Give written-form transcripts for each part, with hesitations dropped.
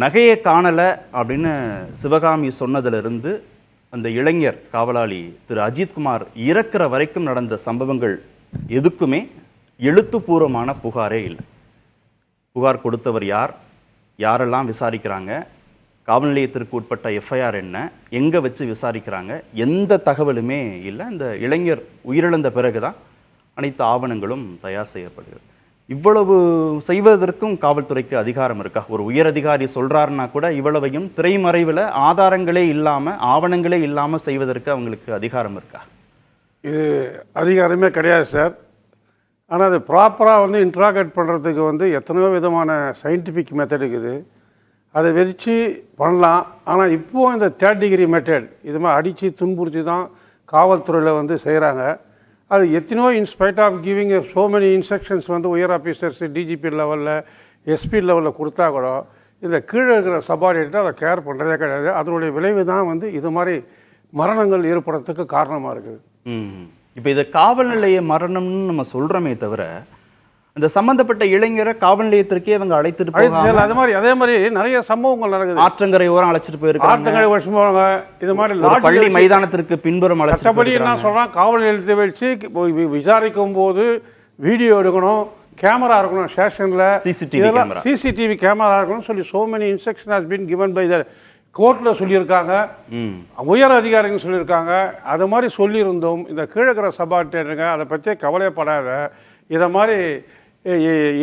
நகையை காணலை அப்படின்னு சிவகாமி சொன்னதிலிருந்து அந்த இளைஞர் காவலாளி திரு அஜித்குமார் இறக்குற வரைக்கும் நடந்த சம்பவங்கள் எதுக்குமே எழுத்துப்பூர்வமான புகாரே இல்லை. புகார் கொடுத்தவர் யார், யாரெல்லாம் விசாரிக்கிறாங்க, காவல் நிலையத்திற்கு உட்பட்ட எஃப்ஐஆர் என்ன, எங்கே வச்சு விசாரிக்கிறாங்க, எந்த தகவலுமே இல்லை. இந்த இளைஞர் உயிரிழந்த பிறகுதான் அனைத்து ஆவணங்களும் தயார் செய்யப்படுகிறது. இவ்வளவு செய்வதற்கும் காவல்துறைக்கு அதிகாரம் இருக்கா? ஒரு உயர் அதிகாரி சொல்றாருன்னா கூட இவ்வளவையும் திரைமறைவில் ஆதாரங்களே இல்லாமல் ஆவணங்களே இல்லாமல் செய்வதற்கு அவங்களுக்கு அதிகாரம் இருக்கா? இது அதிகாரமே கிடையாது சார். ஆனால் அது ப்ராப்பராக இன்ட்ராகேட் பண்ணுறதுக்கு எத்தனையோ விதமான சயின்டிஃபிக் மெத்தட் இருக்குது. அதை வச்சு பண்ணலாம். ஆனால் இப்போது இந்த 3rd டிகிரி மெத்தட் இது மாதிரி அடித்து துன்புறுத்தி தான் காவல்துறையில் செய்கிறாங்க. அது எத்தனையோ in spite of giving so many instructions உயர் ஆஃபீஸர்ஸ் டிஜிபி லெவலில் எஸ்பி லெவலில் கொடுத்தா கூட இந்த கீழே இருக்கிற சபார்டினேட்டை அதை கேர் பண்ணுறதே கிடையாது. அதனுடைய விளைவு தான் இது மாதிரி மரணங்கள் ஏற்படுறதுக்கு காரணமாக இருக்குது. இப்போ இதை காவல் நிலைய மரணம்னு நம்ம சொல்கிறோமே தவிர இந்த சம்பந்தப்பட்ட இளைஞரை காவல் நிலையத்திற்கே அவங்க அழைத்துட்டு போவாங்க. அதே மாதிரி நிறைய சம்பவங்கள் நடக்குது. ஆற்றங்கரை ஓரம் அழைச்சிட்டு போயிருக்காங்க, ஆற்றங்கரை வருஷம் போவாங்க. இது மாதிரி பள்ளி மைதானத்திற்கு பின்புறம் சட்டப்படி என்ன சொல்றாங்க, காவல் நிலையத்தை வச்சு விசாரிக்கும் போது வீடியோ எடுக்கணும், கேமரா இருக்கணும், ஸ்டேஷன்ல சிசிடிவி கேமரா இருக்கணும் சொல்லி so many instruction has been given by the கோர்ட்டில் சொல்லியிருக்காங்க, உயர் அதிகாரிகள் சொல்லியிருக்காங்க. அது மாதிரி சொல்லியிருந்தோம். இந்த கீழக்கிற சபார்டினேட்டுங்க அதை பற்றியே கவலைப்படாத, இதை மாதிரி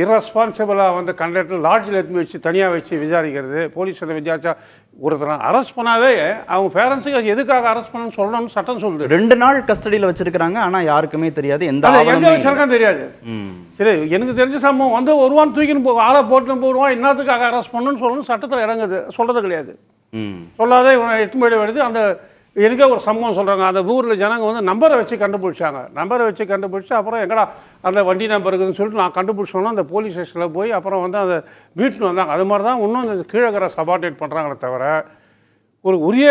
இரஸ்பான்சிபிளாக கண்டக்டர் லாட்ஜில் எடுத்து வச்சு தனியாக வச்சு விசாரிக்கிறது, போலீஸில் விசாரிச்சா ஒருத்தர் அரெஸ்ட் பண்ணாவே அவங்க பேரண்ட்ஸுக்கு எதுக்காக அரெஸ்ட் பண்ணணும்னு சொல்லணும்னு சட்டம் சொல்லுது. 2 நாள் கஸ்டடியில் வச்சிருக்கிறாங்க, ஆனால் யாருக்குமே தெரியாது, எங்க வச்சிருக்கான்னு தெரியாது. சரி, எனக்கு தெரிஞ்ச சம்பவம் வருவான் தூக்கின்னு ஆளை போட்டுன்னு போடுவான், என்னத்துக்காக அரெஸ்ட் பண்ணணும்னு சொல்லணும் சட்டத்தில் இடங்குது, சொல்றது கிடையாது. சொல்லாத இவனை 8 மணி வருது. அந்த எனக்கே ஒரு சம்பவம் சொல்கிறாங்க, அந்த ஊரில் ஜனங்க நம்பரை வச்சு கண்டுபிடிச்சாங்க. நம்பரை வச்சு கண்டுபிடிச்சி அப்புறம் எங்கடா அந்த வண்டி நம்பர் இருக்குதுன்னு சொல்லிட்டு நான் கண்டுபிடிச்சோன்னா அந்த போலீஸ் ஸ்டேஷனில் போய் அப்புறம் அந்த வீட்டுன்னு வந்தாங்க. அது மாதிரி தான் இன்னும் இந்த கீழக்கிற சபார்டினேட் பண்ணுறாங்களே தவிர ஒரு உரிய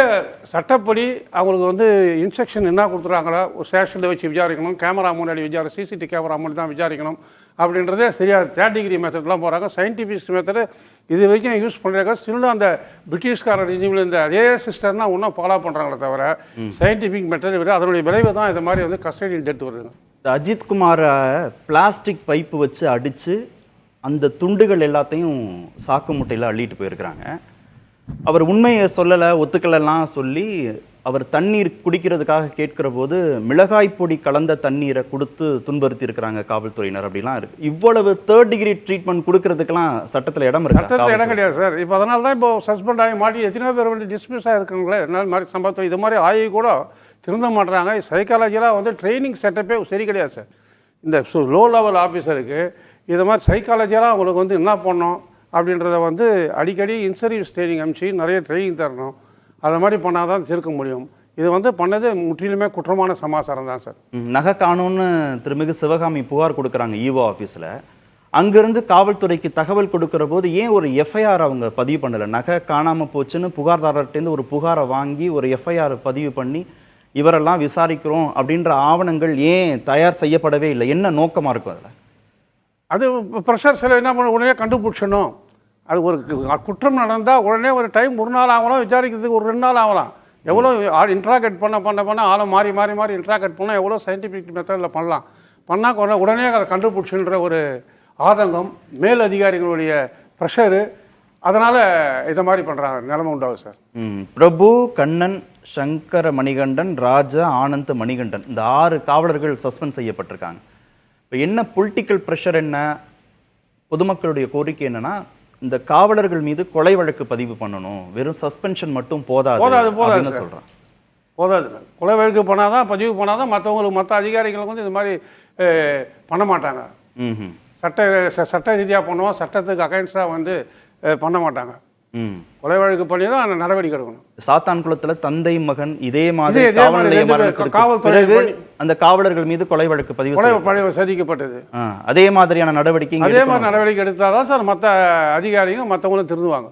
சட்டப்படி அவங்களுக்கு இன்ஸ்ட்ரக்ஷன் என்ன கொடுத்துறாங்களோ, ஒரு ஸ்டேஷனில் வச்சு விசாரிக்கணும், கேமரா முன்னாடி சிசிடிவி கேமரா முன்னாடி தான் விசாரிக்கணும் அப்படின்றதே சரியாக 3rd டிகிரி மெத்தட்லாம் போகிறாங்க. சயின்டிஃபிக் மெத்தடு இது வரைக்கும் யூஸ் பண்ணுறாங்க. ஸ்டில் அந்த பிரிட்டிஷ்கார ரிஜிமில் இந்த அதே சிஸ்டம் தான் இன்னும் ஃபாலோ பண்ணுறாங்களே தவிர சயின்டிஃபிக் மெத்தட் விட அதனுடைய விளைவு தான் இது மாதிரி கஸ்டடியில் டெத் வருதுங்க. அஜித்குமாரை பிளாஸ்டிக் பைப்பு வச்சு அடித்து அந்த துண்டுகள் எல்லாத்தையும் சாக்கு முட்டையில் அள்ளிட்டு போயிருக்கிறாங்க. அவர் உண்மையை சொல்லலை, ஒத்துக்கலைலாம் சொல்லி அவர் தண்ணீர் குடிக்கிறதுக்காக கேட்கிற போது மிளகாய் பொடி கலந்த தண்ணீரை கொடுத்து துன்புறுத்தி இருக்கிறாங்க காவல்துறையினர் அப்படிலாம் இருக்கு. இவ்வளவு 3rd டிகிரி ட்ரீட்மெண்ட் கொடுக்கறதுக்கெல்லாம் சட்டத்தில் இடம் இருக்கு? சட்டத்தில் இடம் கிடையாது சார். இப்போ அதனால தான் இப்போ சஸ்பெண்ட் ஆகி மாட்டி எத்தனையோ பேர் டிஸ்மிஸ் ஆகிருக்காங்களே. என்ன மாதிரி சம்பவத்தை இது மாதிரி ஆகி கூட திருந்த மாட்டுறாங்க. சைக்காலஜியாக ட்ரைனிங் செட்டப்பே சரி கிடையாது சார். இந்த லோ லெவல் ஆஃபீஸருக்கு இது மாதிரி சைக்காலஜியாக அவங்களுக்கு என்ன பண்ணணும் அப்படின்றத அடிக்கடி இன்சர்வீஸ் ட்ரைனிங் அனுப்பிச்சு நிறைய ட்ரைனிங் தரணும். அதை மாதிரி பண்ணால் தான் தீர்க்க முடியும். இது பண்ணது முற்றிலுமே குற்றமான சமாச்சாரம் தான் சார். நகை காணும்னு திருமிகு சிவகாமி புகார் கொடுக்குறாங்க ஈவோ ஆஃபீஸில். அங்கேருந்து காவல்துறைக்கு தகவல் கொடுக்குற போது ஏன் ஒரு எஃப்ஐஆர் அவங்க பதிவு பண்ணலை? நகை காணாமல் போச்சுன்னு புகார்தாரர்கிட்டேருந்து ஒரு புகாரை வாங்கி ஒரு எஃப்ஐஆர் பதிவு பண்ணி இவரெல்லாம் விசாரிக்கிறோம் அப்படின்ற ஆவணங்கள் ஏன் தயார் செய்யப்படவே இல்லை? என்ன நோக்கமாக இருக்கும் அதில்? அது ப்ரெஷர் சில என்ன பண்ண உடனே கண்டுபிடிச்சணும். அது ஒரு குற்றம் நடந்தால் உடனே ஒரு டைம் 1 நாள் ஆகலாம், விசாரிக்கிறதுக்கு ஒரு 2 நாள் ஆகலாம். எவ்வளோ இன்ட்ராகேட் பண்ண ஆளை மாறி இன்ட்ராகேட் பண்ணால் எவ்வளோ சயின்டிஃபிக் மெத்தடில் பண்ணால் உடனே அதை கண்டுபிடிச்சுன்ற ஒரு ஆதங்கம், மேல் அதிகாரிகளுடைய ப்ரெஷரு, அதனால் இதை மாதிரி பண்ணுறாங்க நிலைமை உண்டாகும் சார். பிரபு, கண்ணன், சங்கர மணிகண்டன், ராஜா, ஆனந்த் மணிகண்டன் இந்த 6 காவலர்கள் சஸ்பெண்ட் செய்யப்பட்டிருக்காங்க. இப்போ என்ன பொலிட்டிக்கல் ப்ரெஷர், என்ன பொதுமக்களுடைய கோரிக்கை என்னன்னா இந்த காவலர்கள் மீது கொலை வழக்கு பதிவு பண்ணணும், வெறும் சஸ்பென்ஷன் மட்டும் போதாது சொல்றாங்க. போதாது, கொலை வழக்கு பண்ணாதான் பதிவு பண்ணாதான் மற்றவங்களுக்கு மற்ற அதிகாரிகளுக்கு இது மாதிரி பண்ண மாட்டாங்க. சட்ட ரீதியாக பண்ணுவோம், சட்டத்துக்கு அகைன்ஸ்டாக பண்ண மாட்டாங்க. கொலை வழக்கு பண்ணி தான் நடவடிக்கை எடுக்கணும். சாத்தான்குளத்துல தந்தை மகன் இதே மாதிரி காவல்துறை அந்த காவலர்கள் மீது கொலை வழக்கு பதிவு சதிக்கப்பட்டது. அதே மாதிரியான நடவடிக்கை எடுத்தாதான் சார் மற்ற அதிகாரிகள் மற்றவங்களும் திருந்துவாங்க.